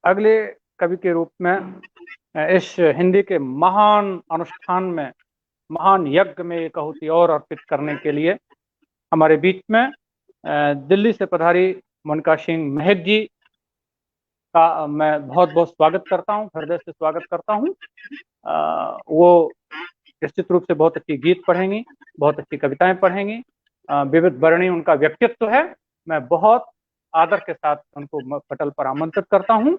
अगले कवि के रूप में इस हिंदी के महान अनुष्ठान में, महान यज्ञ में एक आहुति और अर्पित करने के लिए हमारे बीच में दिल्ली से पधारी मोनिका सिंह महक जी का मैं बहुत बहुत स्वागत करता हूँ, हृदय से स्वागत करता हूँ। वो निश्चित रूप से बहुत अच्छी गीत पढ़ेंगी, बहुत अच्छी कविताएं पढ़ेंगी, विविध वर्णी उनका व्यक्तित्व है। मैं बहुत आदर के साथ उनको पटल पर आमंत्रित करता हूँ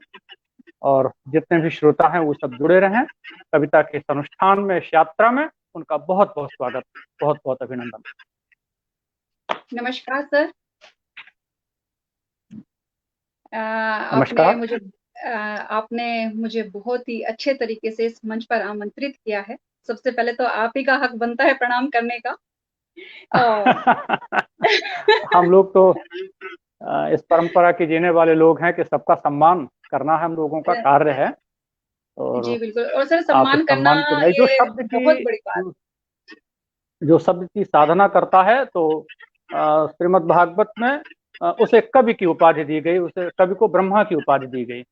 और जितने भी श्रोता हैं वो सब जुड़े रहें कविता के इस अनुष्ठान में, इस यात्रा में। उनका बहुत बहुत स्वागत, बहुत बहुत अभिनंदन। नमस्कार सर। नमस्कार। आपने मुझे बहुत ही अच्छे तरीके से इस मंच पर आमंत्रित किया है। सबसे पहले तो आप ही का हक बनता है प्रणाम करने का। और हम लोग तो इस परंपरा के जीने वाले लोग हैं कि सबका सम्मान करना हम लोगों का कार्य है। जी और बिल्कुल। और सर, आप इस सम्मान करना सम्मान के लिए ये बहुत बड़ी बात। जो शब्द की साधना करता है, तो श्रीमद् भागवत में उसे कवि की उपाधि दी गई, उसे कवि को ब्रह्मा की उपाधि दी गई।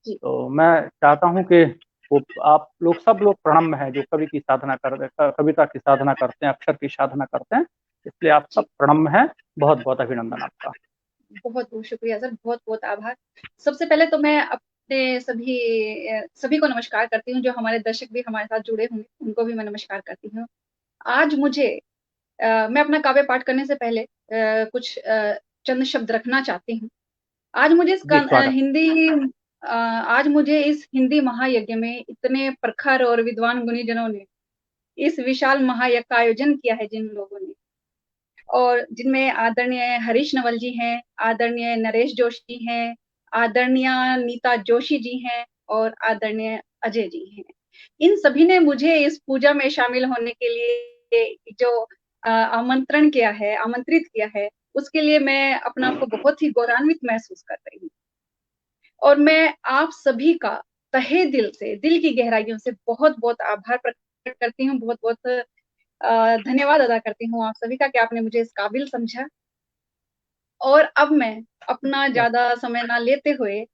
जी तो मैं चाहता हूं कि वो आप लोग, सब लोग प्रणम्य हैं जो कवि की साधना करते, कविता की साधना करते हैं, अक्षर की साधना करते हैं। इसलिए आप सब जी, प्रणम्य हैं। बहुत बहुत अभिनंदन आपका। बहुत बहुत शुक्रिया सर, बहुत बहुत आभार। सबसे पहले तो मैं अपने सभी को नमस्कार करती हूँ। जो हमारे दर्शक भी हमारे साथ जुड़े होंगे उनको भी मैं नमस्कार करती हूँ। आज मुझे मैं अपना काव्य पाठ करने से पहले कुछ चंद शब्द रखना चाहती हूँ। आज मुझे जी स्वागत। आज मुझे इस हिंदी महायज्ञ में इतने प्रखर और विद्वान गुणीजनों ने इस विशाल महायज्ञ का आयोजन किया है, जिन लोगों ने, और जिनमें आदरणीय हरीश नवल जी हैं, आदरणीय नरेश जोशी हैं, आदरणीय नीता जोशी जी हैं और आदरणीय अजय जी हैं। इन सभी ने मुझे इस पूजा में शामिल होने के लिए जो आमंत्रण किया है, आमंत्रित किया है, उसके लिए मैं अपना आपको बहुत ही गौरवान्वित महसूस कर रही हूँ। और मैं आप सभी का तहे दिल से, दिल की गहराइयों से बहुत बहुत आभार प्रकट करती हूँ, बहुत बहुत धन्यवाद अदा करती हूँ आप सभी का कि आपने मुझे इस काबिल समझा। और अब मैं अपना ज्यादा समय ना लेते हुए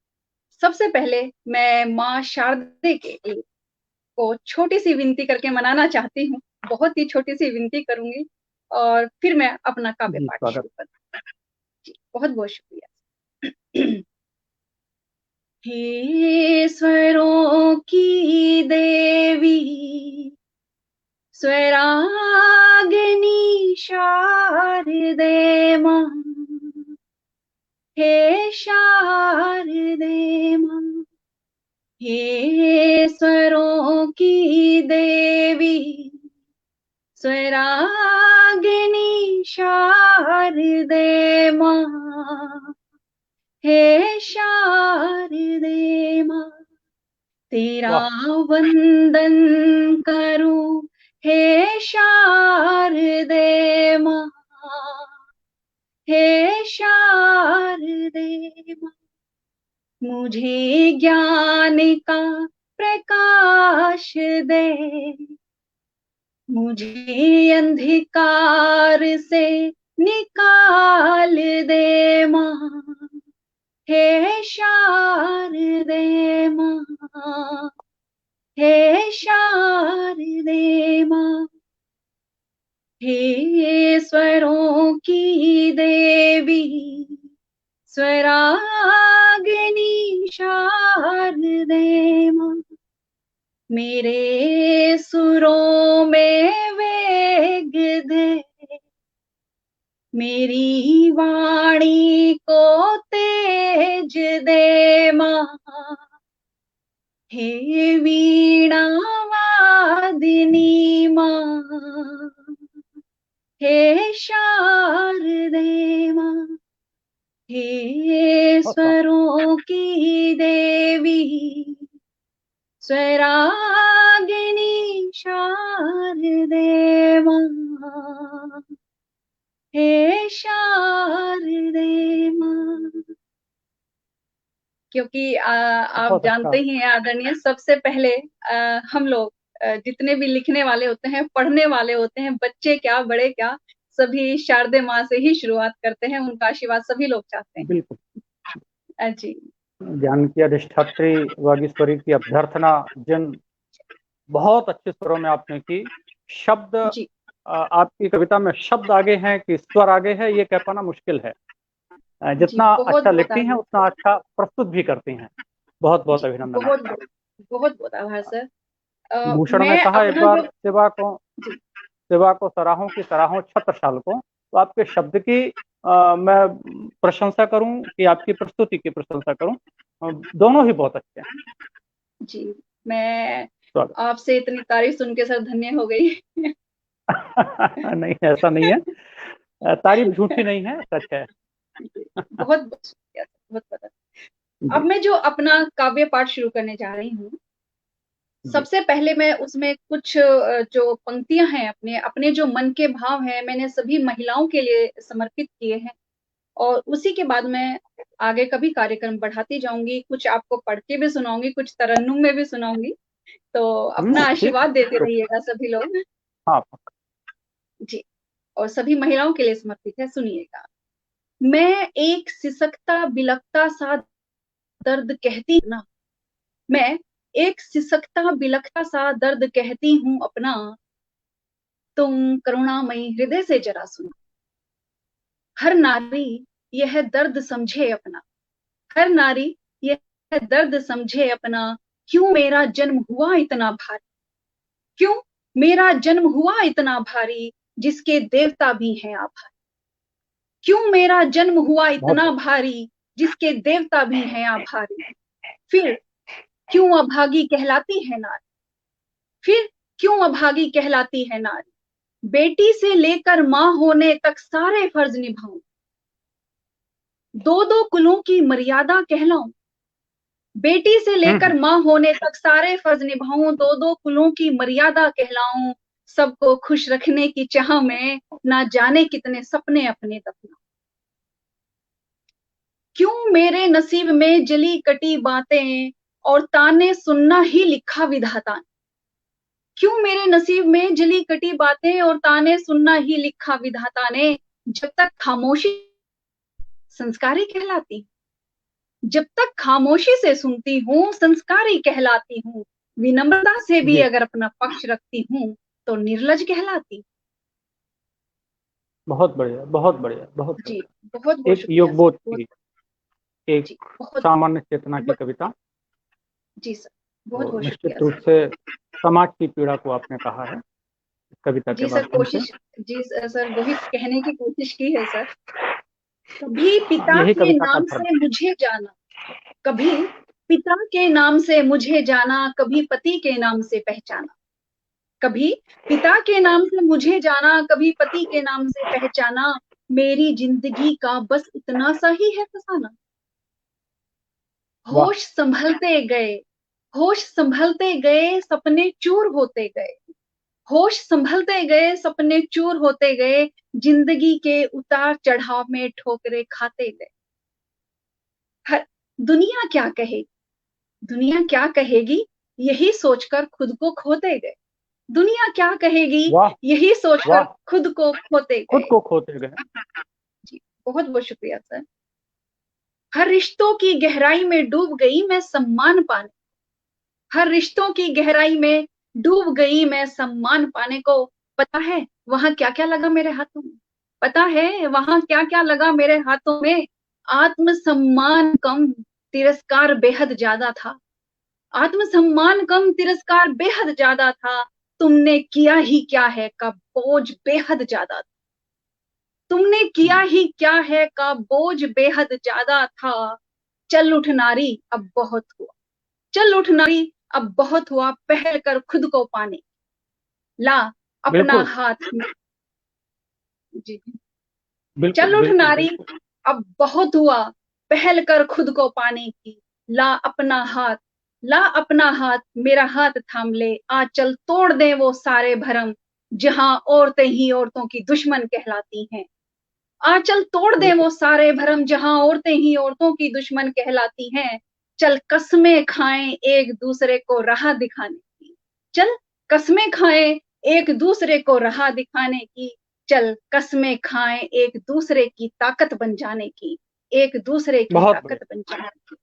सबसे पहले मैं माँ शारदे को छोटी सी विनती करके मनाना चाहती हूँ। बहुत ही छोटी सी विनती करूंगी और फिर मैं अपना काव्य जी पाठ स्वागत। शुरू करूंगी। जी, बहुत बहुत शुक्रिया। हे स्वरों की देवी, स्वरागिनी शारदे मां, हे शारदे मां, हे स्वरों की देवी, स्वरागिनी शारदे मां, हे शारदे मां, तेरा वाह। वंदन करूं हे शारदे मां, हे शारदे मां, मुझे ज्ञान का प्रकाश दे, मुझे अंधकार से निकाल दे मां, हे शारदे मां, हे शारदे मां, हे स्वरों की देवी, स्वरागिनी शारदे मां, मेरे सुरों में वेग दे, मेरी वाणी को तेज दे मां, हे वीणा वादिनी मां, हे शारदे मां, हे बहुत वाह। स्वरों की देवी, स्वरागिनी शारदे मां, हे शारदे मां। क्योंकि आप बहुत जानते अच्छा। ही हैं आदरणीय, सबसे पहले हम लोग जितने भी लिखने वाले होते हैं, पढ़ने वाले होते हैं, बच्चे क्या बड़े क्या, सभी शारदे माँ से ही शुरुआत करते हैं। उनका आशीर्वाद सभी लोग चाहते हैं। बिल्कुल। जी। ज्ञान की अधिष्ठात्री वागीश्वरी की अभ्यर्थना जिन बहुत अच्छे स्वरों में आपने की, शब्द जी आपकी कविता में शब्द आगे हैं कि स्वर आगे है, ये कह पाना मुश्किल है। जी, जितना बहुत अच्छा बहुत लिखती हैं आभार उतना अच्छा प्रस्तुत भी करती हैं। बहुत बहुत जी, अभिनंदन बहुत आपका। बहुत बहुत आभार सर। भूषण ने मैं कहा एक अपना बार, जो जी सेवा को सराहों की सराहों छत्रसाल को। तो आपके शब्द की मैं प्रशंसा करूं कि आपकी प्रस्तुति की प्रशंसा करूं, दोनों ही बहुत अच्छे हैं। जी, मैं स्वागत। आपसे इतनी तारीफ सुन के सर धन्य हो गई। नहीं, ऐसा नहीं है, तारीफ झूठी नहीं है, सच है। बहुत बहुत शुक्रिया सर, बहुत बहुत। अब जी मैं जो अपना काव्य पाठ शुरू करने जा रही हूँ, जी। सबसे पहले मैं उसमें कुछ जो पंक्तियां हैं, अपने अपने जो मन के भाव हैं, मैंने सभी महिलाओं के लिए समर्पित किए हैं। और उसी के बाद मैं आगे का भी कार्यक्रम बढ़ाती जाऊंगी, कुछ आपको पढ़ के भी सुनाऊंगी, कुछ तरन्नुम में भी सुनाऊंगी। तो अपना ठीक। आशीर्वाद देते तो रहिएगा सभी लोग। हाँ। जी, और सभी महिलाओं के लिए समर्पित है, सुनिएगा। मैं एक सिसकता बिलकता सा दर्द कहती हूँ ना, मैं एक सिसकता बिलखता सा दर्द कहती हूँ अपना, तुम करुणामयी हृदय से जरा सुनो। हर नारी यह दर्द समझे अपना, हर नारी यह दर्द समझे अपना, क्यों मेरा जन्म हुआ इतना भारी, क्यों मेरा जन्म हुआ इतना भारी, जिसके देवता भी हैं आभारी। क्यों मेरा जन्म हुआ बहुत इतना भारी, जिसके देवता भी हैं आभारी। फिर क्यों अभागी कहलाती है नारी, फिर क्यों अभागी कहलाती है नारी। बेटी से लेकर मां होने तक सारे फर्ज निभाऊं, दो दो कुलों की मर्यादा कहलाऊं। बेटी से लेकर मां होने तक सारे फर्ज निभाऊं, दो दो कुलों की मर्यादा कहलाऊं। सबको खुश रखने की चाह में ना जाने कितने सपने अपने दफना। क्यों मेरे नसीब में जली कटी बातें और ताने सुनना ही लिखा विधाता ने। क्यों मेरे नसीब में जली कटी बातें और ताने सुनना ही लिखा विधाता ने। जब तक खामोशी संस्कारी कहलाती, जब तक खामोशी से सुनती हूँ संस्कारी कहलाती हूँ। विनम्रता से भी जी। अगर अपना पक्ष रखती हूँ तो निर्लज कहलाती। बहुत बढ़िया, बहुत बढ़िया, बहुत जी, बढ़िया। बहुत बहुत एक शुक्रिया सर, युगबोध बहुत। की, एक जी बहुत सामान्य चेतना की बहुत। कविता। जी सर, बहुत तो बहुत शुक्रिया निश्चित रूप सर। से समाज की पीड़ा को आपने कहा है इस कविता के जी सर, माध्यम से। कोशिश, जी सर वही कहने की कोशिश की है सर। कभी पिता यही के कविता का नाम धर्म। से मुझे जाना, कभी पिता के नाम से मुझे जाना, कभी पति के नाम से पहचाना। कभी पिता के नाम से मुझे जाना, कभी पति के नाम से पहचाना। मेरी जिंदगी का बस इतना सा ही है फसाना। वाह। होश संभलते गए, होश संभलते गए, सपने चूर होते गए। होश संभलते गए, सपने चूर होते गए। जिंदगी के उतार चढ़ाव में ठोकरे खाते गए। हर दुनिया क्या कहेगी, दुनिया क्या कहेगी, यही सोचकर खुद को खोते गए। दुनिया क्या कहेगी, वाह। यही सोचकर वाह। खुद को खोते खुद गए। को खोते गए। जी, बहुत बहुत शुक्रिया सर। हर रिश्तों की गहराई में डूब गई मैं सम्मान पाने, हर रिश्तों की गहराई में डूब गई मैं सम्मान पाने को। पता है वहां क्या क्या लगा मेरे हाथों में, पता है वहां क्या क्या लगा मेरे हाथों में। आत्मसम्मान कम, तिरस्कार बेहद ज्यादा था। आत्मसम्मान कम, तिरस्कार बेहद ज्यादा था। तुमने किया ही क्या है का बोझ बेहद ज्यादा था। तुमने किया ही क्या है का बोझ बेहद ज्यादा था। चल उठ नारी अब बहुत हुआ, चल उठ नारी अब बहुत हुआ, पहल कर खुद को पाने, ला अपना बिल्कुल हाथ में। जी, बिल्कुल चल उठ बिल्कुल नारी बिल्कुल। अब बहुत हुआ, पहल कर खुद को पाने की। ला अपना हाथ, ला अपना हाथ, मेरा हाथ थाम ले। आ चल तोड़ दे वो सारे भरम, जहां औरतें ही औरतों की दुश्मन कहलाती हैं। आ चल तोड़ दे बिल्कुल वो सारे भरम, जहां औरतें ही औरतों की दुश्मन कहलाती हैं। चल कस्में खाएं एक दूसरे को राह दिखाने की, चल कस्में खाएं एक दूसरे को राह दिखाने की। चल कस्में खाएं एक दूसरे की ताकत बन जाने की, एक दूसरे की बहुत बढ़िया। ताकत बन जाने की।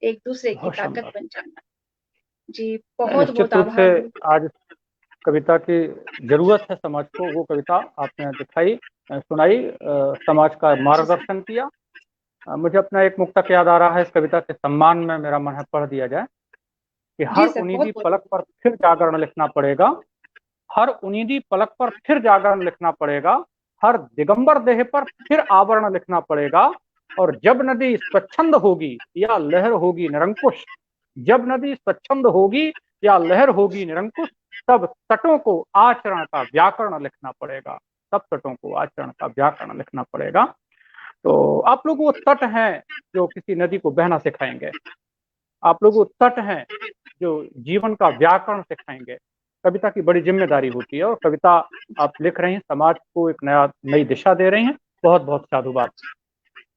एक दूसरे की बहुत ताकत शानदार। बन जाना। जी, बहुत निश्चित बहुत रूप से आभार हूँ। आज कविता की जरूरत है समाज को, वो कविता आपने दिखाई, सुनाई, समाज का जी सर। मार्गदर्शन किया। मुझे अपना एक मुक्तक याद आ रहा है, इस कविता के सम्मान में मेरा मन है पढ़ दिया जाए कि जी हर सर, उनीदी बहुत बहुत। पलक पर फिर जागरण लिखना पड़ेगा, हर उनीदी पलक पर फिर जागरण लिखना पड़ेगा, हर दिगंबर देह पर फिर आवरण लिखना पड़ेगा। और जब नदी स्वच्छंद होगी या लहर होगी निरंकुश, जब नदी स्वच्छंद होगी या लहर होगी निरंकुश, तब तटों को आचरण का व्याकरण लिखना पड़ेगा, तब तटों को आचरण का व्याकरण लिखना पड़ेगा। तो आप लोग वो तट हैं जो किसी नदी को बहना सिखाएंगे, आप लोग वो तट हैं जो जीवन का व्याकरण सिखाएंगे। कविता की बड़ी जिम्मेदारी होती है, और कविता आप लिख रही हैं, समाज को एक नई दिशा दे रही हैं। बहुत बहुत साधुवाद,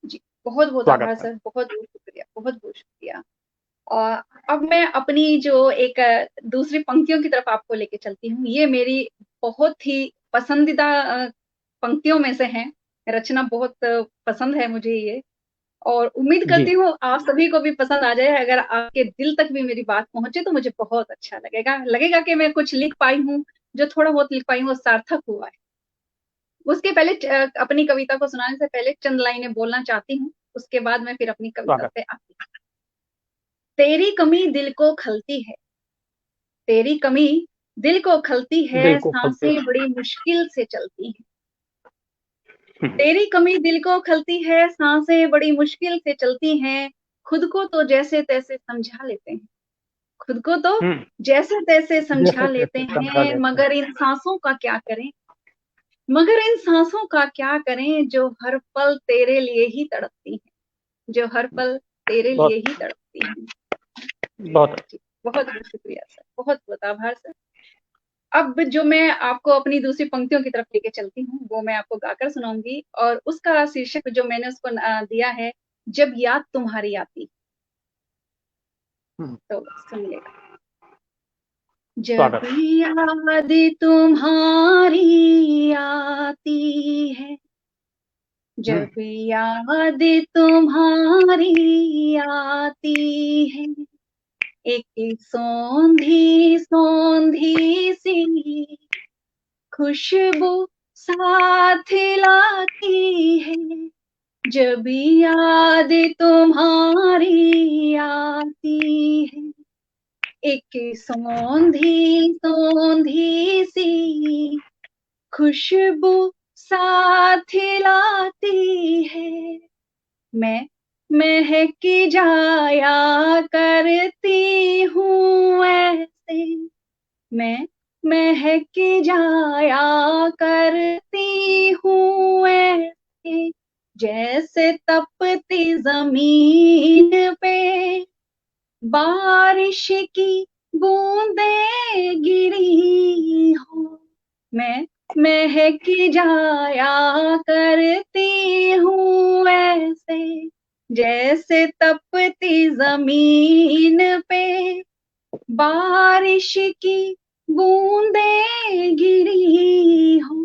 जी, बहुत बहुत स्वागत आभार है। सर, बहुत बहुत शुक्रिया, बहुत बहुत शुक्रिया। और अब मैं अपनी जो एक दूसरी पंक्तियों की तरफ आपको लेके चलती हूँ। ये मेरी बहुत ही पसंदीदा पंक्तियों में से है। रचना बहुत पसंद है मुझे ये, और उम्मीद जी, करती हूँ आप सभी को भी पसंद आ जाए। अगर आपके दिल तक भी मेरी बात पहुंचे तो मुझे बहुत अच्छा लगेगा, लगेगा कि मैं कुछ लिख पाई हूँ, जो थोड़ा बहुत लिख पाई हूँ वो सार्थक हुआ है। उसके पहले अपनी कविता को सुनाने से पहले चंद लाइनें बोलना चाहती हूँ, उसके बाद मैं फिर अपनी कविता स्वागत। पे आती हूँ। तेरी कमी दिल को खलती है, तेरी कमी दिल को खलती दिल है, को खोलते सांसें बड़ी मुश्किल से चलती हैं। हैं। तेरी कमी दिल को खलती है, सांसें बड़ी मुश्किल से चलती हैं। खुद को तो जैसे तैसे समझा लेते हैं, खुद को तो हम्म, जैसे तैसे समझा जैसे लेते तैसे समझा हैं, लेते हैं। मगर इन सांसों का क्या करें, मगर इन सांसों का क्या करें, जो हर पल तेरे लिए ही तड़पती हैं, जो हर पल तेरे लिए बहुत ही तड़पती हैं। बहुत जी, बहुत बहुत शुक्रिया सर, बहुत बहुत आभार सर। अब जो मैं आपको अपनी दूसरी पंक्तियों की तरफ लेके चलती हूँ, वो मैं आपको गाकर सुनाऊंगी, और उसका शीर्षक जो मैंने उसको दिया है, जब याद तुम्हारी आती। हम्म, तो सुनिएगा। जब स्वागत। याद तुम्हारी आती है, हम्म, जब याद तुम्हारी आती है, एक सौंधी सौंधी सी खुशबू साथ लाती है। जब याद तुम्हारी आती है, एक सौंधी सौंधी सी खुशबू साथ लाती है। मैं महक जाया करती हूँ ऐसे, मैं महक जाया करती हूँ ऐसे, जैसे तपती जमीन पे बारिश की बूंदें गिरी हो। मैं महक जाया करती हूँ ऐसे, जैसे तपती जमीन पे बारिश की बूंदें गिरी हो।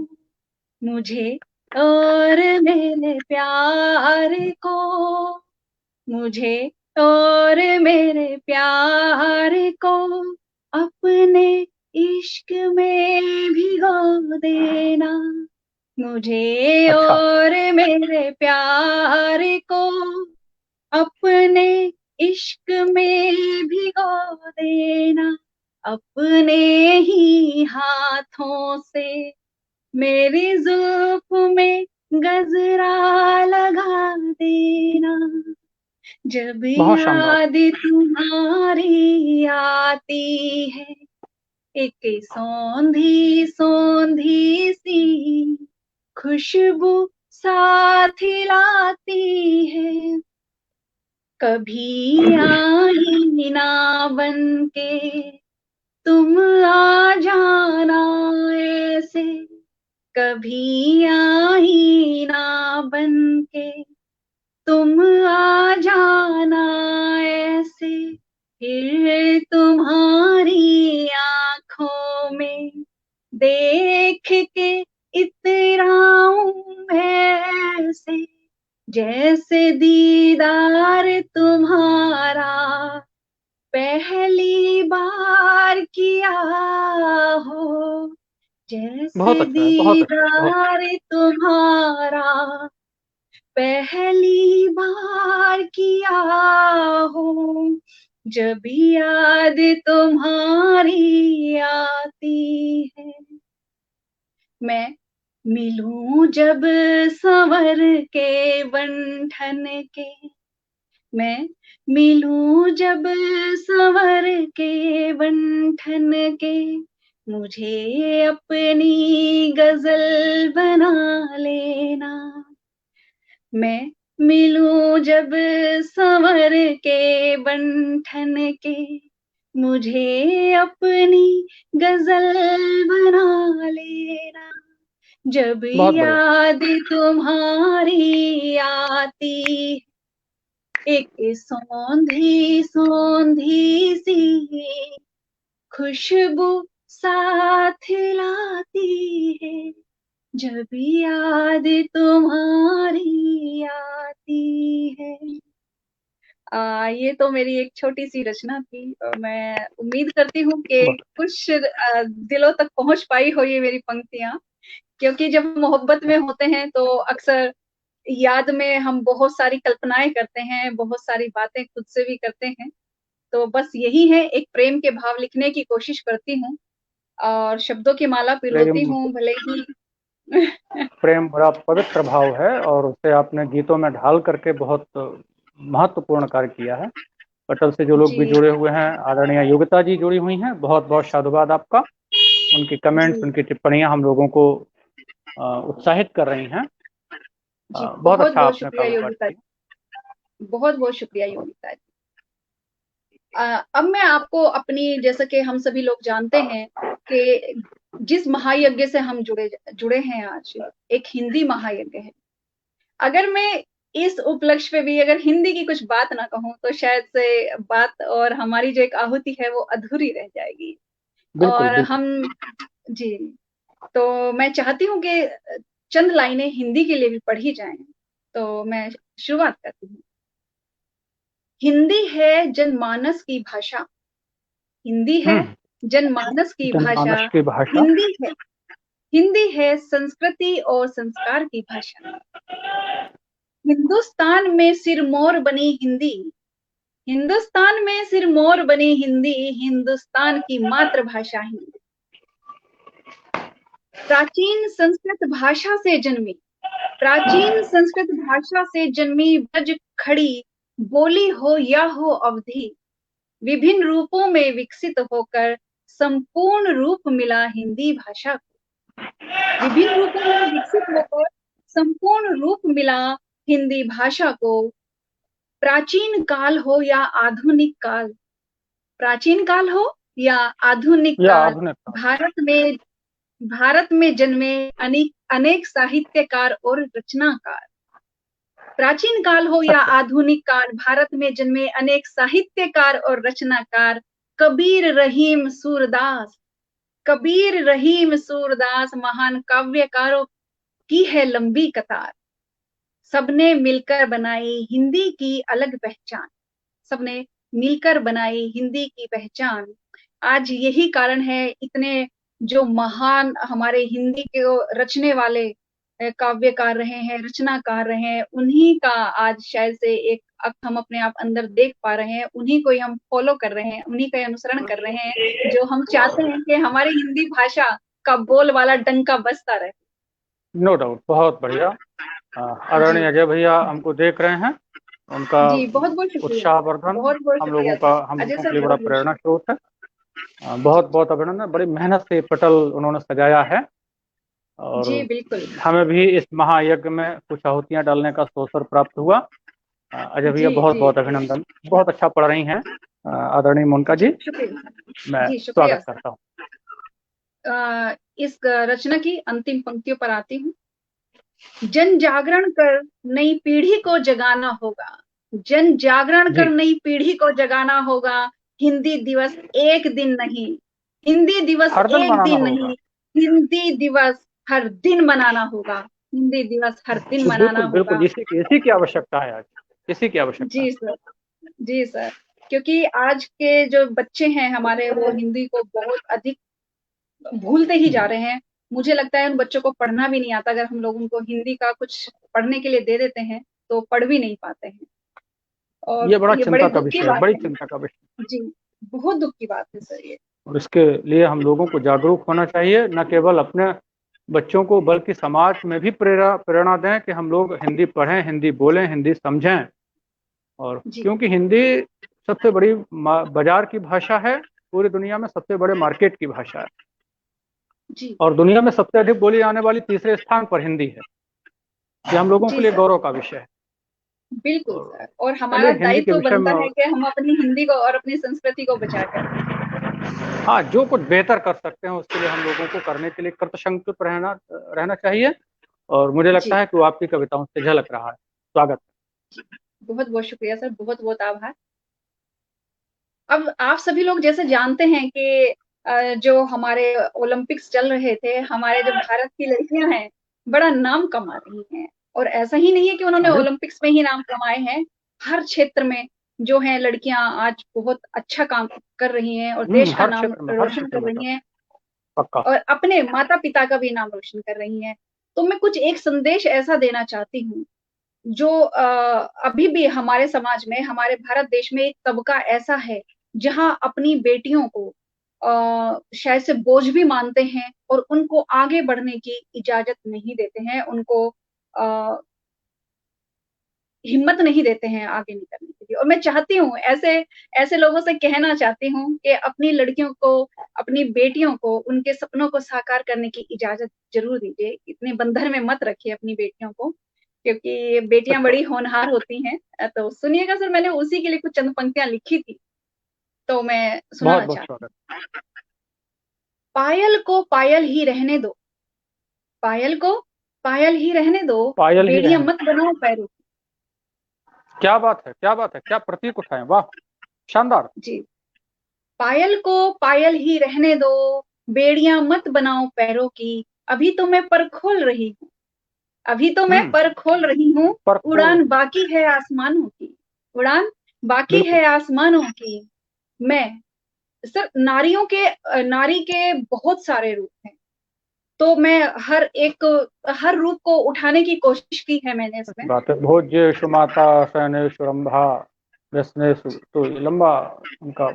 मुझे और मेरे प्यार को, मुझे और मेरे प्यार को अपने इश्क में भिगो देना। मुझे अच्छा, और मेरे प्यार को अपने इश्क में भिगो देना। अपने ही हाथों से मेरी जुल्फ में गजरा लगा देना। जब बहुत शानदार। याद तुम्हारी आती है, एक सौंधी सौंधी सी खुशबू साथ लाती है। कभी आई ना बन के तुम आ जाना ऐसे, कभी आई ना बन के तुम आ जाना ऐसे। फिर तुम्हारी आंखों में देख के इतराऊं ऐसे, जैसे दीदार तुम्हारा पहली बार किया हो, बहुत जैसे अच्छा है, बहुत अच्छा, बहुत। दीदार तुम्हारा पहली बार किया हो, जब याद तुम्हारी आती है, मैं मिलूं जब संवर के बंधन के, मैं मिलूं जब संवर के बंधन के, मुझे अपनी गजल बना लेना, मैं मिलूं जब संवर के बंधन के, मुझे अपनी गजल बना लेना, जब बहुत बढ़िया। याद तुम्हारी आती, एक सौंधी सौंधी सी खुशबू साथ लाती है, जब याद तुम्हारी आती है। ये तो मेरी एक छोटी सी रचना थी। मैं उम्मीद करती हूँ कि बहुत कुछ दिलों तक पहुंच पाई हो ये मेरी पंक्तियां, क्योंकि जब मोहब्बत में होते हैं तो अक्सर याद में हम बहुत सारी कल्पनाएं करते हैं, बहुत सारी बातें खुद से भी करते हैं। तो बस यही है, एक प्रेम के भाव लिखने की कोशिश करती हूँ और शब्दों की माला पिरोती प्रेम, हूँ भले ही। प्रेम बड़ा पवित्र भाव है और उसे आपने गीतों में ढाल करके बहुत महत्वपूर्ण कार्य किया है। पटल से जो लोग भी जी जुड़े हुए हैं, आदरणीय योगिता जी जुड़ी हुई हैं, बहुत बहुत साधुवाद आपका। उनकी कमेंट्स, जी उनकी टिप्पणियां हम लोगों को उत्साहित कर रही हैं। जी, बहुत बहुत अच्छा बहुत आपने शुक्रिया कारोबार योगिता किया। जी, बहुत बहुत शुक्रिया योगिता जी। अब मैं आपको अपनी, जैसा कि हम सभी लोग जानते हैं कि जिस महायज्ञ से हम जुड़े जुड़े हैं आज, एक हिंदी महायज्ञ है। अगर मैं इस उपलक्ष्य पे भी अगर हिंदी की कुछ बात ना कहूँ तो शायद से बात और हमारी जो एक आहुति है वो अधूरी रह जाएगी। बिल्कुल और बिल्कुल। हम, जी, तो मैं चाहती हूँ कि चंद लाइनें हिंदी के लिए भी पढ़ी जाएं। तो मैं शुरुआत करती हूँ। हिंदी है जनमानस की भाषा, हिंदी है जनमानस की भाषा, जनमानस की भाषा। हिंदी है, हिंदी है संस्कृति और संस्कार की भाषा, हिंदुस्तान में सिरमौर बनी हिंदी, हिंदुस्तान में सिरमौर बनी हिंदी, हिंदुस्तान की मातृभाषा हिंदी, प्राचीन संस्कृत भाषा से जन्मी, प्राचीन संस्कृत भाषा से जन्मी ब्रज खड़ी बोली हो या हो अवधि, विभिन्न रूपों में विकसित होकर संपूर्ण रूप मिला हिंदी भाषा को, विभिन्न रूपों में विकसित होकर संपूर्ण रूप मिला हिंदी भाषा को, प्राचीन काल हो या आधुनिक काल, प्राचीन काल हो या आधुनिक या काल, आधुनिक। भारत में, भारत में जन्मे अनेक अनेक साहित्यकार और रचनाकार, प्राचीन काल हो या अच्छा। आधुनिक काल, भारत में जन्मे अनेक साहित्यकार और रचनाकार, कबीर रहीम सूरदास, कबीर रहीम सूरदास महान काव्यकारों की है लंबी कतार, सबने मिलकर बनाई हिंदी की अलग पहचान, सबने मिलकर बनाई हिंदी की पहचान। आज यही कारण है, इतने जो महान हमारे हिंदी के रचने वाले काव्यकार रहे हैं, रचनाकार रहे हैं, उन्हीं का आज शायद से एक अक्ट हम अपने आप अंदर देख पा रहे हैं, उन्हीं को ही हम फॉलो कर रहे हैं, उन्हीं का अनुसरण कर रहे हैं, जो हम चाहते हैं कि हमारी हिंदी भाषा का बोल वाला डंका बजता रहे। नो डाउट, बहुत बढ़िया। जी आदरणीय अजय भैया हमको देख रहे हैं, उनका जी, बहुत बहुत शुक्रिया, उत्साहवर्धन बहुत बहुत हम शुक्रिया लोगों का, सर, हम अजय लोगों के सर लिए बड़ा बहुत बहुत प्रेरणा शुक्रिया। स्रोत है। बहुत बहुत अभिनंदन, बड़ी मेहनत से पटल उन्होंने सजाया है और जी बिल्कुल। हमें भी इस महायज्ञ में कुछ आहुतियां डालने का अवसर प्राप्त हुआ। अजय भैया जी बहुत जी बहुत अभिनंदन, बहुत अच्छा पढ़ रही हैं। आदरणीय मोनिका जी, जी, शुक्रिया सर, मैं जी शुक्रिया स्वागत सर। करता हूँ। इस रचना की अंतिम पंक्तियों पर आती हूँ। जन जागरण कर नई पीढ़ी को जगाना होगा, जन जागरण कर जी, नई पीढ़ी को जगाना होगा, हिंदी दिवस एक दिन नहीं, हिंदी दिवस हर दिन एक मनाना दिन होगा। नहीं, हिंदी दिवस हर दिन मनाना होगा, हिंदी दिवस हर दिन तो मनाना बिल्कुल होगा। बिल्कुल, इसी की आवश्यकता है आज, इसी की आवश्यकता है। जी सर, जी सर। क्योंकि आज के जो बच्चे हैं हमारे, वो हिंदी को बहुत अधिक भूलते ही जा रहे हैं। मुझे लगता है उन बच्चों को पढ़ना भी नहीं आता। अगर हम लोग उनको हिंदी का कुछ पढ़ने के लिए दे देते हैं, तो पढ़ भी नहीं पाते हैं। और ये बड़ा ये बड़े चिंता का दुःख की विषय है, बात बड़ी है। चिंता का विषय। जी, बहुत दुःख की बात है सर ये। और इसके लिए हम लोगों को जागरूक होना चाहिए, न केवल अपने बच्चों को बल्कि समाज में भी प्रेरणा दें कि हम लोग हिंदी पढ़ें, हिंदी बोलें, हिंदी समझें। और जी, क्योंकि हिंदी सबसे बड़ी बाजार की भाषा है, पूरी दुनिया में सबसे बड़े मार्केट की भाषा है, जी, और दुनिया में सबसे अधिक बोली जाने वाली तीसरे स्थान पर हिंदी है। ये हम लोगों जी के लिए सर। गौरव का विषय है। बिल्कुल और सर, और चलिए हमारा हिंदी के दायित्व विषय में, बनता है कि हम अपनी हिंदी को और अपनी संस्कृति को बचाकर रखें। हाँ, जो कुछ बेहतर कर सकते हैं उसके लिए हम लोगों को करने के लिए कृतसंकल्प रहना रहना चाहिए। और मुझे लगता जी, है कि वो आपकी कविताओं से झलक रहा है। स्वागत बहुत-बहुत शुक्रिया सर, बहुत-बहुत आभार। अब आप सभी लोग जैसे जानते हैं कि जो हमारे ओलंपिक्स चल रहे थे, हमारे जो भारत की लड़कियां हैं, बड़ा नाम कमा रही हैं। और ऐसा ही नहीं है कि उन्होंने है। अरे ओलंपिक्स में ही नाम कमाए हैं। हर क्षेत्र में जो हैं लड़कियां आज बहुत अच्छा काम कर रही हैं और देश का नाम हर रोशन क्षेत्र कर में सर, रही हैं, पक्का। और अपने माता-पिता का भी नाम रोशन कर रही हैं। तो मैं कुछ एक संदेश ऐसा देना चाहती हूँ, जो अभी भी हमारे समाज में, हमारे भारत देश में एक तबका ऐसा है, जहाँ अपनी बेटियों को शायद से बोझ भी मानते हैं और उनको आगे बढ़ने की इजाज़त नहीं देते हैं, उनको अ, हिम्मत नहीं देते हैं आगे निकलने के लिए। और मैं चाहती हूँ, ऐसे ऐसे लोगों से कहना चाहती हूँ कि अपनी लड़कियों को, अपनी बेटियों को, उनके सपनों को साकार करने की इजाज़त ज़रूर दीजिए। इतने बंधन में मत रखिए अपनी बेटियों को, क्योंकि बेटियाँ अच्छा, बड़ी होनहार होती हैं। तो सुनिएगा सर, मैंने उसी के लिए कुछ चंद पंक्तियाँ लिखी थी, तो मैं बहुत सुनाना बहुत चाहती हूँ। स्वागत। पायल को पायल ही रहने दो, पायल को पायल ही रहने दो, पायल ही बेड़ियाँ रहने, मत बनाओ पैरों की। क्या बात है, क्या बात है, क्या प्रतीक उठाए, वाह, शानदार। जी। पायल को पायल ही रहने दो, बेड़ियां मत बनाओ पैरों की। अभी तो मैं पर खोल रही हूँ, अभी तो मैं हम्म, पर खोल रही हूँ। पर खोल उड़ान रही, बाकी है आसमानों की, उड़ान बाकी बिल्कुल। है आसमानों की। मैं सर, नारी के बहुत सारे रूप हैं, तो मैं हर रूप को उठाने की कोशिश की है मैंने इसमें। बात है, भोज्येषु माता शयनेषु रंभा व्यसनेषु, तो ये लंबा उनका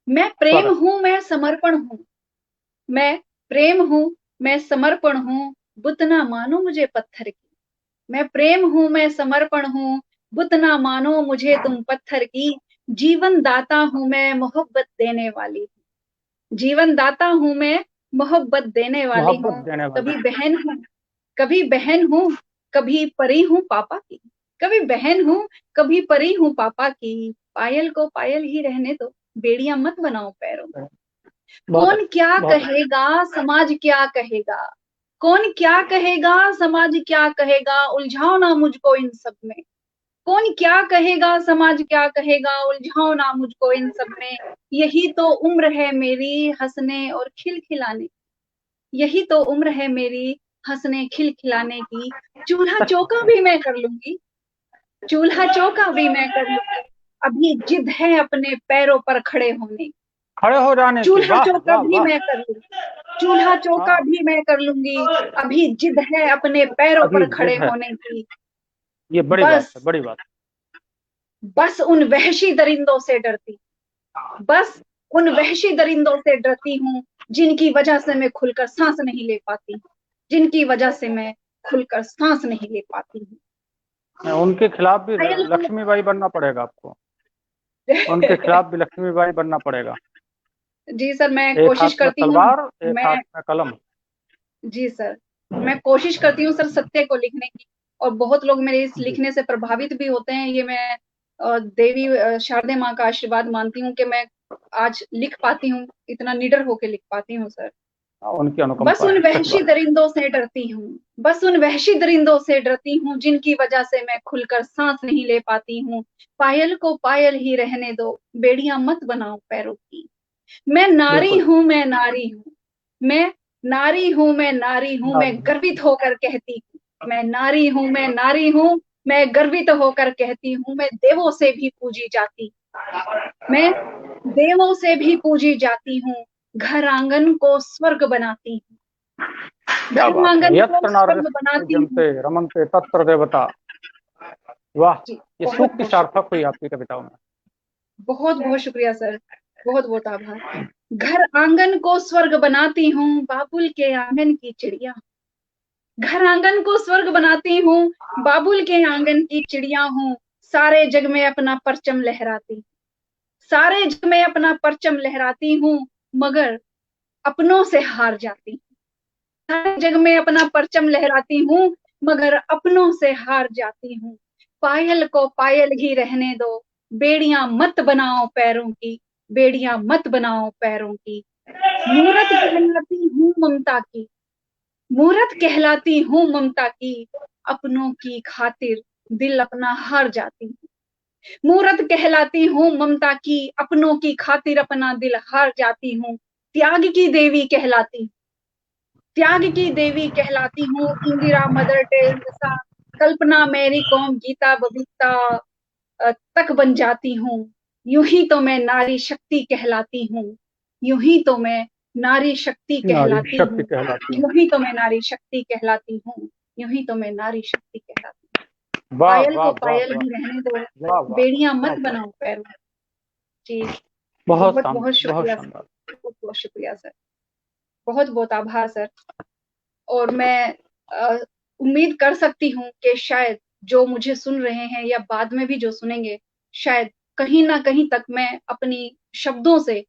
मैं प्रेम स्वागत। हूँ, मैं समर्पण हूँ, मैं प्रेम हूँ, मैं समर्पण हूँ, बुत ना मानो मुझे पत्थर की। मैं प्रेम हूँ, मैं समर्पण हूँ, बुत ना मानो मुझे तुम पत्थर की। जीवन दाता हूँ मैं, मोहब्बत देने वाली हूँ। जीवन दाता हूँ मैं, मोहब्बत देने वाली मोहब्बत हूँ। देने कभी वाली, बहन हूँ, कभी बहन हूँ, कभी परी हूँ पापा की। कभी बहन हूँ, कभी परी हूँ पापा की। पायल को पायल ही रहने दो, बेड़ियां मत बनाओ पैरों। बहुत कौन अच्छा, क्या बहुत अच्छा। कहेगा, समाज क्या कहेगा, कौन क्या कहेगा, समाज क्या कहेगा, उलझाओ ना मुझको इन सब में। कौन क्या कहेगा, समाज क्या कहेगा, उलझाओ ना मुझको इन सब में। यही तो उम्र है मेरी हंसने और खिलखिलाने, यही तो उम्र है मेरी हंसने खिलखिलाने की। चूल्हा चौका भी मैं कर लूंगी, चूल्हा चौका भी मैं कर लूंगी। अभी जिद है अपने पैरों पर खड़े होने की। खड़े हो जाने की, चूल्हा वाह चौका वाह भी वाह। मैं कर लूंगी, चूल्हा चौका हाँ, भी मैं कर लूंगी। अभी जिद है अपने पैरों अभी पर खड़े जिद है, होने की। ये बड़ी बात बस है, बड़ी बात। बस उन वहशी दरिंदों से डरती, बस उन वहशी दरिंदों से डरती हूँ, जिनकी वजह से मैं खुलकर सांस नहीं ले पाती, जिनकी वजह से मैं खुलकर सांस नहीं ले पाती हूँ। उनके खिलाफ भी पायल को लक्ष्मीबाई बनना पड़ेगा आपको, उनके खिलाफ भी लक्ष्मीबाई बनना पड़ेगा। जी सर, मैं एक कोशिश हाथ में करती हूँ। तलवार, एक हाथ मैं में कलम। जी सर, मैं कोशिश करती हूँ सर सत्य को लिखने की, और बहुत लोग मेरे इस जी, लिखने से प्रभावित भी होते हैं। ये मैं देवी शारदे माँ का आशीर्वाद मानती हूँ कि मैं आज लिख पाती हूँ, इतना निडर होके लिख पाती हूँ सर। उनकी बस अनुकंपा उन है, सच वहशी बात। दरिंदों से डरती हूँ, बस उन वहशी दरिंदों से डरती हूँ, जिनकी वजह से मैं खुलकर सांस नहीं ले पाती हूँ। पायल को पायल ही रहने दो, बेड़ियां मत बनाओ पैरों की। मैं नारी बिल्कुल, हूँ, मैं नारी हूँ, मैं नारी हूँ मैं, नारी हूँ मैं, गर्वित होकर कहती हूँ। मैं नारी हूँ मैं, नारी हूँ मैं, गर्वित होकर कहती हूँ। मैं देवों से भी पूजी जाती, मैं देवों से भी पूजी जाती हूँ। घर आंगन को स्वर्ग बनाती हूँ, क्या घर बात है। आंगन को यत्र स्वर्ग नार्यस्तु बनाती हूँ। जन्ते रमन्ते तत्र देवता। वाह, जी, ये बहुत सूक्ति बहुत सार्थक शुक्रिया, हुई आपकी कविताओं में। बहुत बहुत शुक्रिया सर, बहुत बहुत आभार। घर आंगन को स्वर्ग बनाती हूँ, बाबुल के आंगन की चिड़िया। घर आंगन को स्वर्ग बनाती हूँ, बाबुल के आंगन की चिड़िया हूँ। सारे जग में अपना परचम लहराती, सारे जग में अपना परचम लहराती हूँ, मगर अपनों से हार जाती हूँ। सारे जग में अपना परचम लहराती हूँ, मगर अपनों से हार जाती हूँ। पायल को पायल ही रहने दो, बेड़ियां मत बनाओ पैरों की, बेड़ियां मत बनाओ पैरों की। मूरत कहलाती हूँ ममता की, मूरत कहलाती हूँ ममता की, अपनों की खातिर दिल अपना हार जाती हूँ। मूरत कहलाती हूँ ममता की, अपनों की खातिर अपना दिल हार जाती हूँ। त्याग की देवी कहलाती, त्याग की देवी कहलाती हूँ। इंदिरा, मदर टेरेसा, कल्पना, मैरी कॉम, गीता, बबीता तक बन जाती हूँ। यूं ही तो मैं नारी शक्ति कहलाती हूँ, यूं ही तो मैं नारी शक्ति नारी कहलाती शक्ति हूँ, कहलाती यूं ही तो मैं नारी शक्ति कहलाती हूँ, यूं ही तो मैं नारी शक्ति कहलाती हूँ। हूँ। वाह पायल वाह को वाह पायल वाह ही रहने दो, वाह वाह बेड़ियां वाह मत वाह। बनाओ पैरों। जी, बहुत बहुत शानदार, बहुत बहुत शुक्रिया सर, शानदार। बहुत बहुत शुक्रिया सर, बहुत बहुत आभार सर। और मैं उम्मीद कर सकती हूँ कि शायद जो मुझे सुन रहे हैं या बाद में भी जो सुनेंगे, शायद कहीं ना कहीं तक मैं अपनी शब्दों से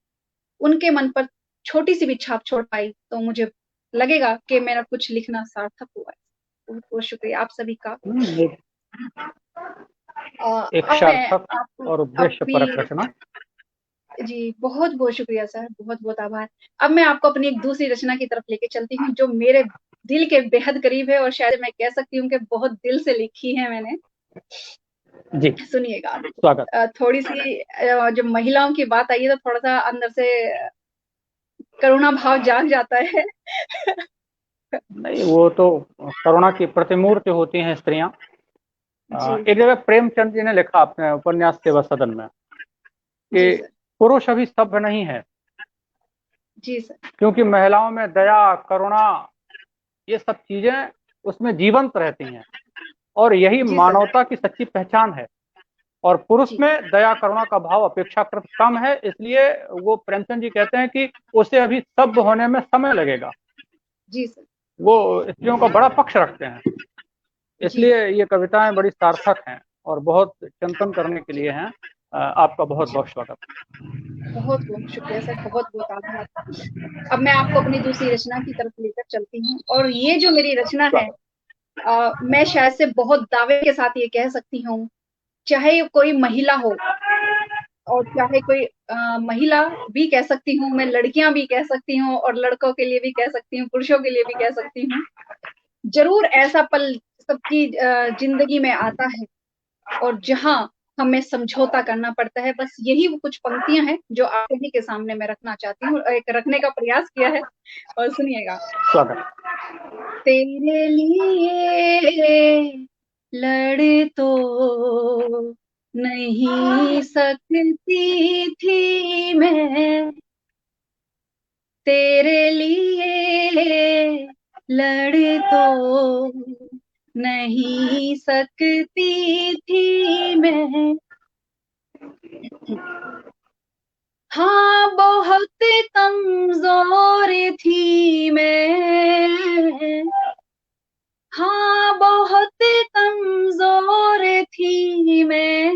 उनके मन पर छोटी सी भी छाप छोड़ पाई, तो मुझे लगेगा कि मेरा कुछ लिखना सार्थक हुआ है। बहुत बहुत शुक्रिया आप सभी का। एक, एक अब मैं सार्थक आपको और उद्देश्य अपनी, परक रचना। जी बहुत बहुत शुक्रिया सर, बहुत बहुत आभार। अब मैं आपको अपनी एक दूसरी रचना की तरफ लेके चलती हूँ, जो मेरे दिल के बेहद करीब है और शायद मैं कह सकती हूँ कि बहुत दिल से लिखी है मैंने। जी, सुनिएगा। स्वागत। थोड़ी सी जब महिलाओं की बात आई है तो थोड़ा सा अंदर से करुणा भाव जाग जाता है। नहीं, वो तो करुणा की प्रतिमूर्ति होती हैं स्त्रियां। जी एक जगह प्रेमचंद जी ने लिखा अपने उपन्यास सेवा सदन में जी कि सर, पुरुष अभी सभ्य नहीं है, जी सर, क्योंकि महिलाओं में दया, करुणा, ये सब चीजें उसमें जीवंत रहती हैं और यही जी सर, मानवता की सच्ची पहचान है। और पुरुष जी में दया करुणा का भाव अपेक्षाकृत कम है, इसलिए वो प्रेमचंद जी कहते हैं कि उसे अभी सभ्य होने में समय लगेगा। जी सर, वो स्त्रियों का बड़ा पक्ष रखते हैं, जी इसलिए ये कविताएं बड़ी सार्थक हैं और बहुत चिंतन करने के लिए हैं। आपका बहुत जी, बहुत स्वागत। बहुत बहुत शुक्रिया सर, बहुत बहुत आभार। अब मैं आपको अपनी दूसरी रचना की तरफ लेकर चलती हूँ, और ये जो मेरी रचना है, मैं शायद से बहुत दावे के साथ ये कह सकती हूँ, चाहे कोई महिला हो और चाहे कोई महिला भी कह सकती हूँ मैं, लड़कियां भी कह सकती हूँ और लड़कों के लिए भी कह सकती हूँ, पुरुषों के लिए भी कह सकती हूँ। जरूर ऐसा पल सबकी जिंदगी में आता है और जहां हमें समझौता करना पड़ता है। बस यही वो कुछ पंक्तियां हैं जो आप सभी के सामने मैं रखना चाहती हूँ, एक रखने का प्रयास किया है, और सुनिएगा। स्वागत। तेरे लिए लड़ तो नहीं सकती थी मैं, तेरे लिए लड़ तो नहीं सकती थी मैं। हाँ बहुत कमजोर थी मैं, हाँ बहुत कमजोर थी मैं,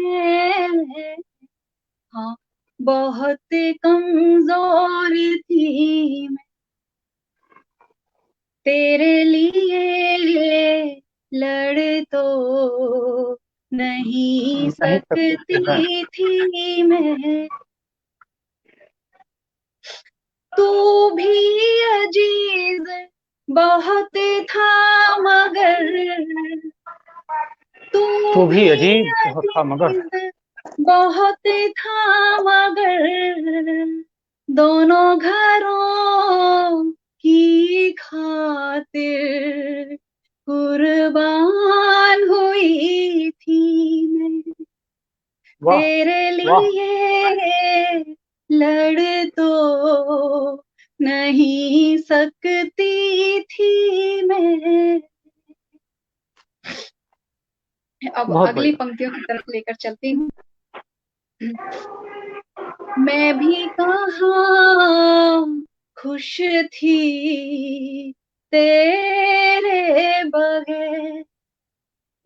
हाँ बहुत कमजोर थी मैं, तेरे लिए लड़ तो नहीं नहीं सकते हैं। सकती थी मैं। तू भी अजीज बहुत था मगर, तू तू भी भी अजीब बहुत था मगर, अजीज बहुत था मगर, दोनों घरों की खातिर कुर्बान हुई थी मैं, वाह तेरे वाह। लिए लड़ तो नहीं सकती थी मैं। अब बहुत अगली बढ़िया। पंक्तियों की तरफ लेकर चलती हूँ। मैं भी कहाँ खुश थी तेरे बगैर,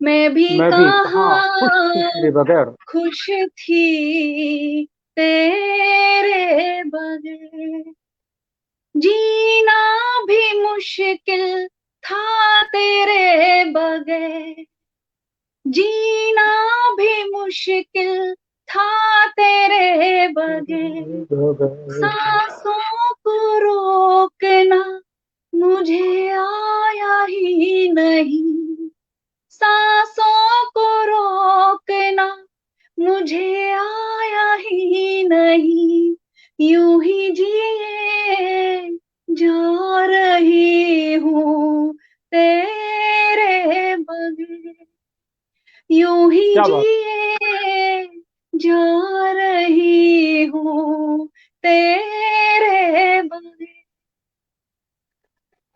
मैं भी मैं भी कहाँ खुश थी कहाँ तेरे बगैर। खुश थी तेरे बगैर, जीना भी मुश्किल था तेरे बगैर, जीना भी मुश्किल था तेरे बगैर, सांसों को रोकना मुझे आया ही नहीं, सांसों को रोकना मुझे आया ही नहीं, यूं ही जिए जा रही हूँ तेरे बगैर, यूं ही क्या बात। जिए जा रही हूँ तेरे बगैर,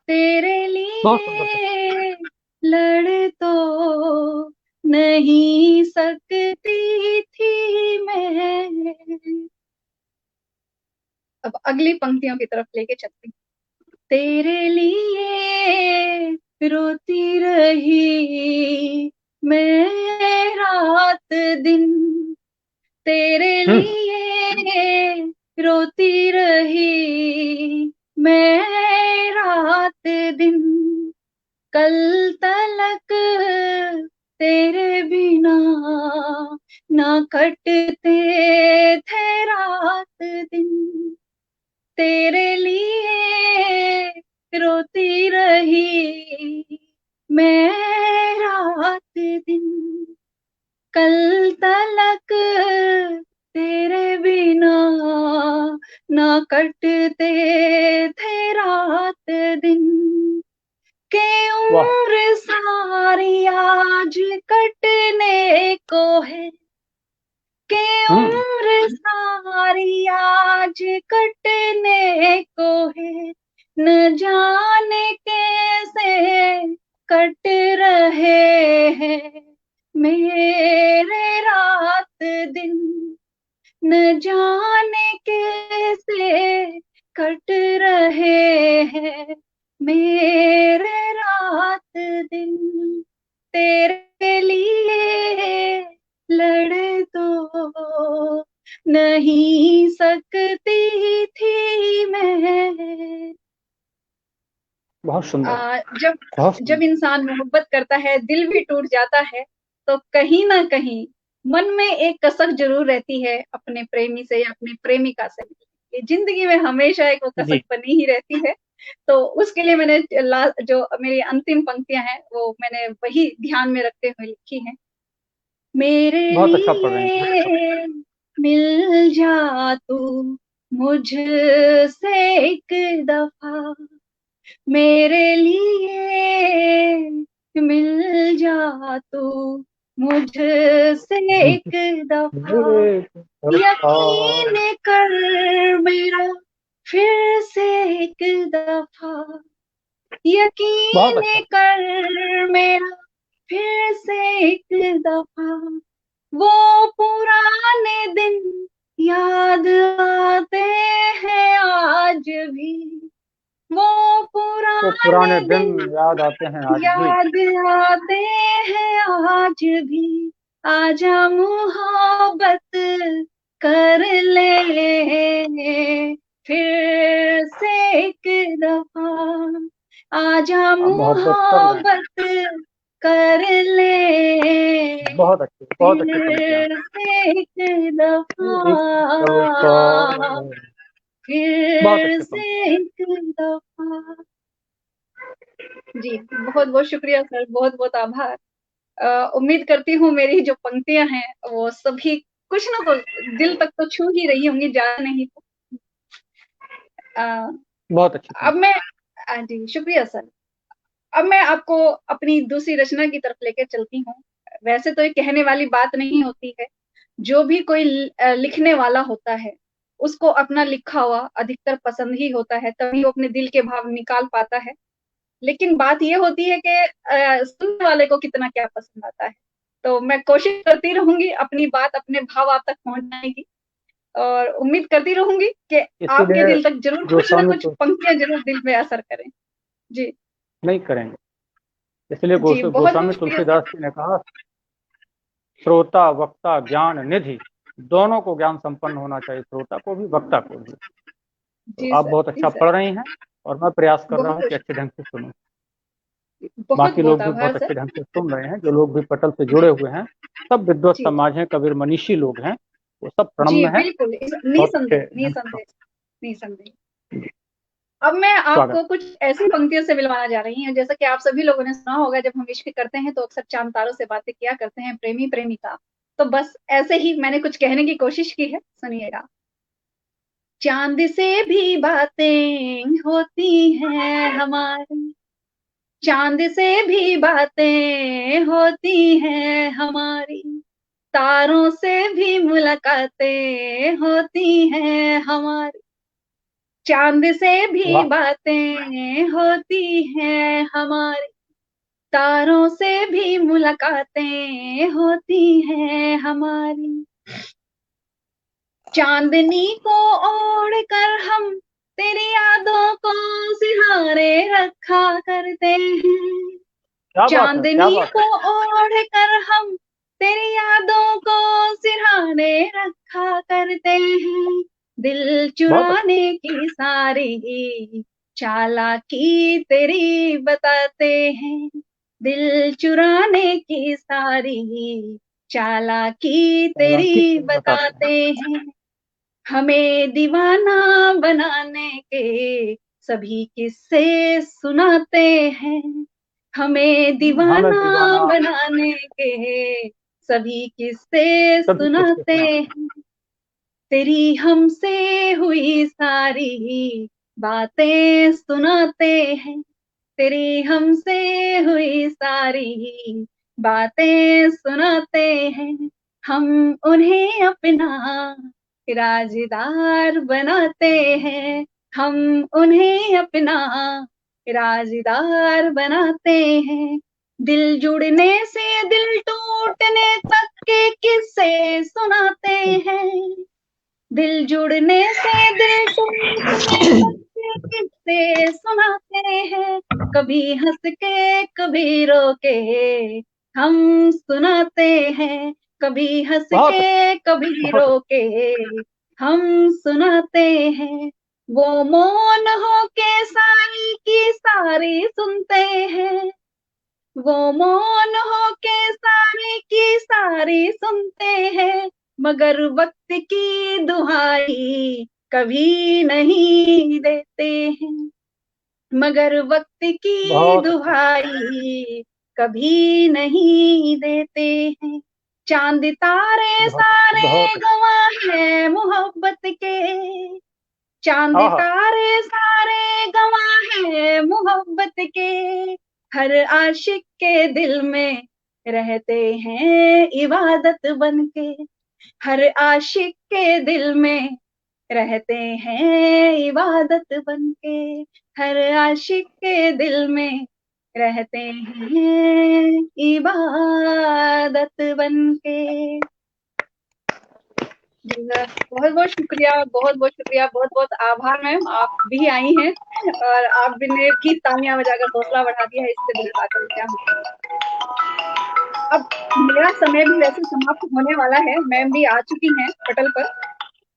तेरे बहुत सुंदर था। लिए लड़ तो नहीं सकती थी मैं। अब अगली पंक्तियों की तरफ लेके चलती हूँ। तेरे लिए रोती रही मैं रात दिन, तेरे हम्म। लिए रोती रही मैं रात दिन, कल तलक तेरे बिना ना कटते थे रात दिन, तेरे लिए रोती रही मैं रात दिन, कल तलक तेरे बिना ना कटते थे रात दिन, के वाह। उम्र सारी आज कटने को है, के हम्म। उम्र सारी आज कटने को है, न जाने कैसे कट रहे हैं मेरे रात दिन, न जाने कैसे कट रहे हैं मेरे रात दिन, तेरे लिए लड़ तो नहीं सकती थी मैं। बहुत सुंदर। जब बहुत जब सुंदर। इंसान मोहब्बत करता है, दिल भी टूट जाता है, तो कहीं ना कहीं मन में एक कसक जरूर रहती है अपने प्रेमी से या अपने प्रेमिका से। ये जिंदगी में हमेशा एक वो कसक जी। बनी ही रहती है। तो उसके लिए मैंने जो मेरी अंतिम पंक्तियां हैं वो मैंने वही ध्यान में रखते हुए लिखी हैं। मेरे बहुत अच्छा पढ़ रहे हैं, बहुत अच्छा। लिए मिल जा तू मुझसे एक दफा, मेरे लिए मिल जा तू मुझसे एक दफा, मेरे तरफा। यकीन कर मेरा फिर से एक दफा, बहुत यकीन अच्छा। कर मेरा फिर से एक दफा, वो पुराने दिन याद आते हैं आज भी, वो वो पुराने पुराने दिन दिन याद आते हैं आज भी। याद आते हैं आज भी, आजा मोहब्बत कर ले फिर से एक दफा, आजा आप मोहब्बत कर लें। मोहब्बत कर ले बहुत अच्छी पंक्तियां। फिर से एक दफा, एक दफा। बहुत फिर अच्छी से पंक्ति। एक दफा। जी, बहुत बहुत शुक्रिया सर, बहुत बहुत आभार। उम्मीद करती हूँ मेरी जो पंक्तियां हैं वो सभी कुछ ना कुछ दिल तक तो छू ही रही होंगी, ज्यादा नहीं तो। अ, बहुत अच्छी अब पंक्ति। मैं जी शुक्रिया सर। अब मैं आपको अपनी दूसरी रचना की तरफ लेकर चलती हूँ। वैसे तो ये कहने वाली बात नहीं होती है, जो भी कोई लिखने वाला होता है उसको अपना लिखा हुआ अधिकतर पसंद ही होता है, तभी वो अपने दिल के भाव निकाल पाता है। लेकिन बात ये होती है कि सुनने वाले को कितना क्या पसंद आता है। तो मैं कोशिश करती रहूंगी अपनी बात, अपने भाव आप तक पहुंचाने की, और उम्मीद करती रहूंगी कि आपके इसीलिए दिल तक जरूर कुछ ना गोस्वामी कुछ पंक्तियां जरूर दिल में असर करें। जी नहीं करेंगे। इसलिए जी, बहुत बहुत गोस्वामी शुक्रिया तुलसीदास सर। जी ने कहा, श्रोता वक्ता ज्ञान निधि, दोनों को ज्ञान संपन्न होना चाहिए, श्रोता को भी वक्ता को भी। तो जी आप सर, बहुत जी अच्छा सर। पढ़ रही हैं और मैं प्रयास कर रहा बहुत हूँ कि अच्छे ढंग से सुनूं। बहुत बाकी बहुत लोग भी आभार बहुत अच्छे सर। ढंग से सुन रहे हैं, जो लोग भी पटल से जुड़े हुए हैं, सब विद्वत जी समाज हैं, कबीर मनीषी लोग हैं, वो सब जी प्रणम्य हैं। बिल्कुल, बहुत अच्छे निसंदेह ढंग से निसंदेह निसंदेह। अब मैं स्वागत। आपको कुछ ऐसी पंक्तियों से मिलवाना जा रही हूँ, जैसा कि आप सभी लोगों ने सुना होगा, जब हम इश्क करते हैं तो अक्सर चांद तारों से बातें किया करते हैं प्रेमी प्रेमिका। तो बस ऐसे ही मैंने कुछ कहने की कोशिश की है, सुनिएगा। चांद से भी बातें होती हैं हमारी, चांद से भी बातें होती हैं हमारी, तारों से भी मुलाकातें होती हैं हमारी, चांद से भी वाह, बातें होती हैं हमारी, तारों से भी मुलाकातें होती हैं हमारी, चांदनी को ओढ़ कर हम तेरी यादों को सिहारे रखा करते हैं, क्या बात है, क्या चांदनी बात है। को ओढ़ कर हम तेरी यादों को सिरहाने रखा करते हैं, दिल बहुत अच्छा। चुराने की सारी चालाकी तेरी बताते हैं, दिल चुराने की सारी चालाकी हालांकि तेरी फिर बताते हैं। बताते हैं, हमें दीवाना बनाने के सभी किस्से सुनाते हैं, हमें हमें दीवाना दीवाना बनाने के सभी किस्से सभी किसके सुनाते सुनाते हैं। हैं, तेरी हमसे हुई सारी बातें सुनाते हैं, तेरी हमसे हुई सारी बातें सुनाते हैं, हम उन्हें अपना राज़दार बनाते हैं, हम उन्हें अपना राज़दार बनाते हैं, दिल जुड़ने से दिल टूटने तक के किस्से सुनाते हैं, दिल जुड़ने से दिल टूटने तक के किस्से सुनाते हैं, कभी हंस के कभी रो के हम सुनाते हैं, कभी हंस बहुत के कभी बहुत रो के हम सुनाते हैं, वो मौन हो के सारी की सारी सुनते हैं, वो मौन हो के सारी की सारी सुनते हैं, मगर वक्त की दुहाई कभी नहीं देते हैं, मगर वक्त की बहुत अच्छा। दुहाई कभी नहीं देते हैं, चांद तारे बहुत अच्छा, बहुत सारे अच्छा। गवाह हैं मोहब्बत के, चांद हाँ हाँ। तारे सारे गवाह हैं मोहब्बत के, हर आशिक के दिल में रहते हैं इबादत बनके, हर आशिक के दिल में रहते हैं इबादत बनके, हर आशिक के दिल में रहते हैं इबादत बनके। जी सर, बहुत बहुत शुक्रिया, बहुत बहुत शुक्रिया, बहुत बहुत आभार मैम, आप भी आई हैं और आपने भी तालियां बजाकर हौसला बढ़ा दिया है, इससे बड़ी बात और क्या हो सकती है। अब मेरा समय भी वैसे समाप्त होने वाला है, मैम भी आ चुकी हैं पटल पर,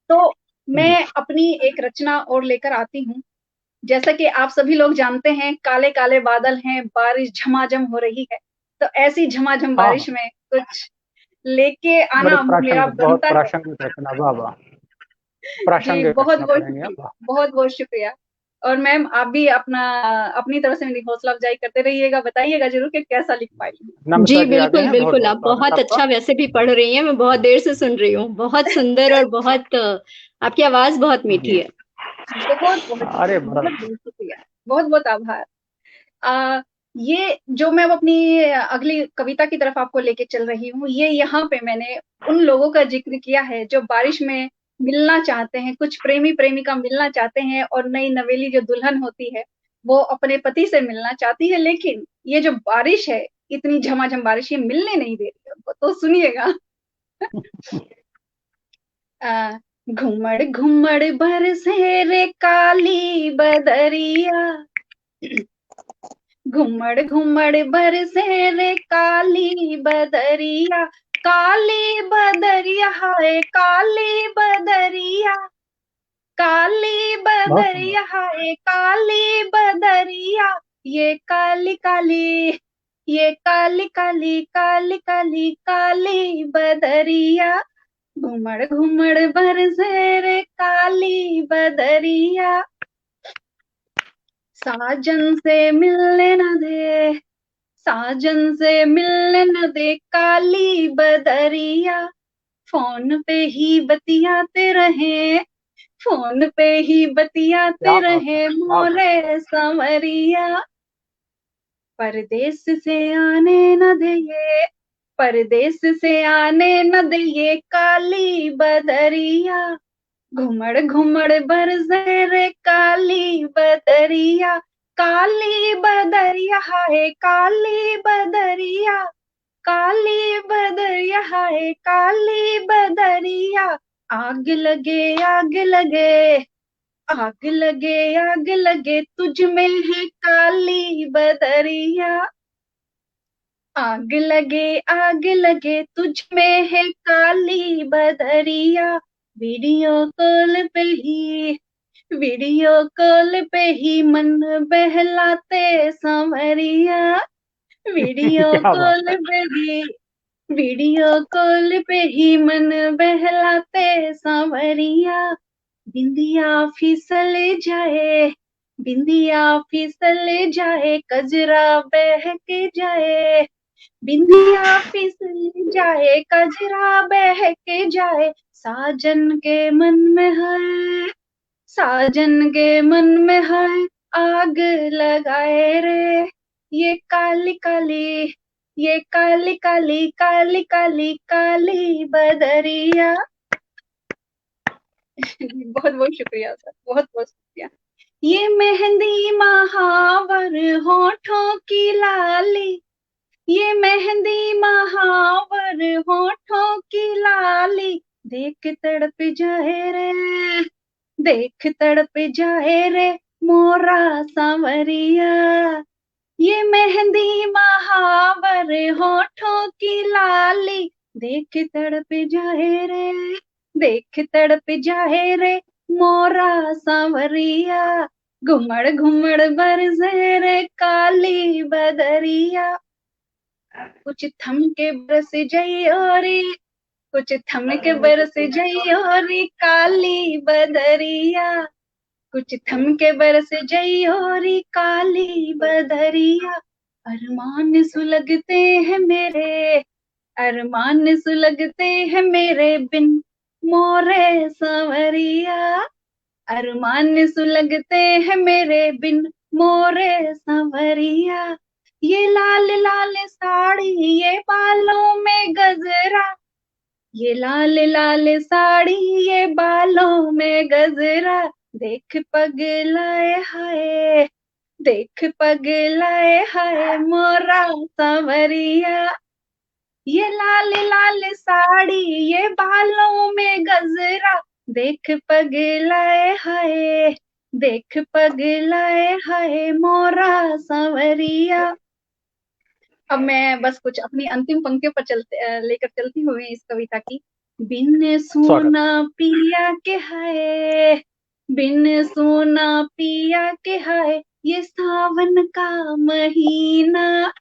तो जी। मैं अपनी एक रचना और लेकर आती हूँ। जैसा कि आप सभी लोग जानते हैं, काले काले बादल हैं, बारिश झमाझम हो रही है, तो ऐसी झमाझम हाँ बारिश हाँ। में कुछ लेके बड़े आना मेरा प्रासंगिक, बहुत बनता है। प्रासंगिक रचना, वाह वाह। जी प्रासंगिक बहुत रचना बहुत पढ़ेंगे आप, शुक्रिया, वाह। बहुत बहुत शुक्रिया। और मैम आप भी अपनी तरफ से मेरी हौसला अफजाई करते रहिएगा, बताइएगा जरूर कि कैसा लिख पाई हूँ। नमिता जी जी आ गए बिल्कुल हैं, बहुत बिल्कुल, बहुत आप स्वागत बहुत आपका। अच्छा वैसे भी पढ़ रही हैं, मैं बहुत देर से सुन रही हूँ, बहुत सुंदर और बहुत आपकी आवाज बहुत जी। मीठी है। बहुत बहुत अरे शुक्रिया, बड़ा बहुत बहुत शुक्रिया, बहुत बहुत आभार। ये जो मैं अब अपनी अगली कविता की तरफ आपको लेके चल रही हूँ, ये यहाँ पे मैंने उन लोगों का जिक्र किया है जो बारिश में मिलना चाहते हैं, कुछ प्रेमी प्रेमिका मिलना चाहते हैं, और नई नवेली जो दुल्हन होती है वो अपने पति से मिलना चाहती है, लेकिन ये जो बारिश है, इतनी झमाझम बारिश, ये मिलने नहीं दे रही है उनको। तो सुनिएगा। घुमड़ घुमड़ बरसे रे काली बदरिया, घुमड़ घुमड़ बरसे रे काली बदरिया, काली बदरिया हाय काली बदरिया, काली बहुत सुंदर। बदरिया हाय काली बदरिया, ये काली काली, ये काली काली काली काली काली बदरिया, घुमड़ घुमड़ बरसे रे काली बदरिया, साजन से मिलने न दे, साजन से मिलने न दे काली बदरिया, फोन पे ही बतियाते रहे, फोन पे ही बतियाते क्या बात है, रहे क्या बात। मोरे संवरिया, परदेस से आने न दे ये, परदेस से आने न दे ये काली बदरिया, घुमड़ घुमड़ बरसे रे काली बदरिया, काली बदरिया हाय काली बदरिया, काली बदरिया हाय काली बदरिया, आग लगे आग लगे, आग लगे आग लगे तुझ में है काली बदरिया, आग लगे तुझ में है काली बदरिया, वीडियो कॉल पे ही, वीडियो कॉल पे ही मन बहलाते संवरिया, वीडियो क्या बात कॉल है। पे ही, वीडियो कॉल पे ही मन बहलाते सांवरिया, बिंदिया फिसल जाए, बिंदिया फिसल जाए, कजरा बह के जाए, बिंदिया फिसल जाए, कजरा बह के जाए, साजन के मन में है, साजन के मन में है, आग लगाए रे, ये काली काली, ये काली काली काली काली काली बदरिया। बहुत बहुत शुक्रिया सर, बहुत बहुत शुक्रिया। ये मेहंदी महावर होठों की लाली, ये मेहंदी महावर होठों की लाली, देख तड़प जाए रे, देख तड़प जाए रे मोरा सांवरिया, ये मेहंदी महावर होठों की लाली, देख तड़प जाए रे, देख तड़प जाए रे मोरा सांवरिया, घुमड़ घुमड़ बरसे रे काली बदरिया, कुछ थम के बरस जइयो रे, कुछ थम के बरस जइयो रे काली बदरिया, कुछ थम के बरस जइयो रे काली बदरिया, अरमान सुलगते हैं मेरे, अरमान सुलगते हैं मेरे बिन मोरे सांवरिया, अरमान सुलगते हैं मेरे बिन मोरे सांवरिया, ये लाल लाल साड़ी ये बालों में गजरा, ये लाल लाल साड़ी ये बालों में गजरा, देख पगलाए हाय, देख पगलाए हाय मोरा सांवरिया, ये लाल लाल साड़ी ये बालों में गजरा, देख पगलाए हाय, देख पगलाए हाय मोरा सांवरिया। अब मैं बस कुछ अपनी अंतिम पंक्तियों पर लेकर चलती हूँ इस कविता की। बिन स्वागत। सोना पिया के हाय, बिन सोना पिया के हाय, ये सावन का महीना,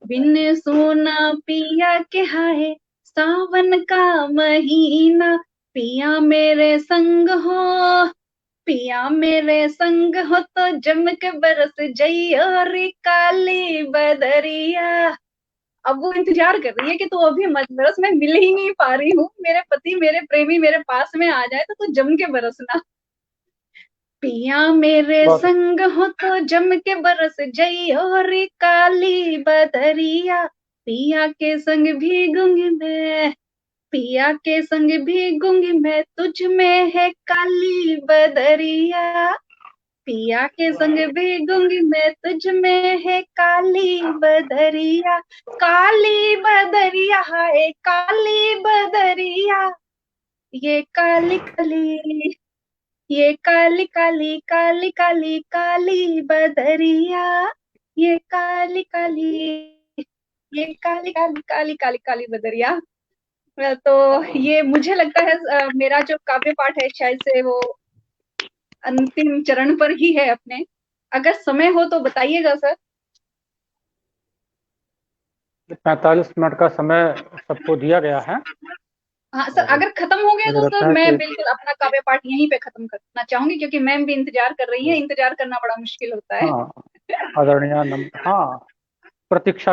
बिन सोना पिया के हाय, सावन का महीना, पिया मेरे संग हो, पिया मेरे संग हो तो जम के बरस जइयो रे काली बदरिया। अब वो इंतजार कर रही है कि तू अभी मत बरस, मैं मिल ही नहीं पा रही हूँ, मेरे पति मेरे प्रेमी मेरे पास में आ जाए तो तू जम के बरसना। पिया मेरे बहुत संग हो तो जम के बरस जइयो रे काली बदरिया, पिया के संग भीगूंगी मैं, पिया के संग भीगूंगी मैं, तुझ में है काली बदरिया, पिया के संग भीगूंगी मैं, तुझ में है काली बदरिया, काली बदरिया हाय काली बदरिया, ये काली काली, ये काली काली काली काली काली बदरिया, ये काली काली, ये काली काली काली काली काली बदरिया। तो ये मुझे लगता है मेरा जो काव्य पाठ है शायद से वो अंतिम चरण पर ही है अपने। अगर समय हो तो बताइएगा सर। 45 मिनट का समय सबको दिया गया है। हाँ सर, अगर खत्म हो गया मुझे तो लगता सर है मैं कि बिल्कुल अपना काव्य पाठ यहीं पे खत्म करना चाहूंगी, क्योंकि मैम भी इंतजार कर रही है, इंतजार करना बड़ा मुश्किल होता है। हाँ, आदरणीय हाँ, प्रतीक्षा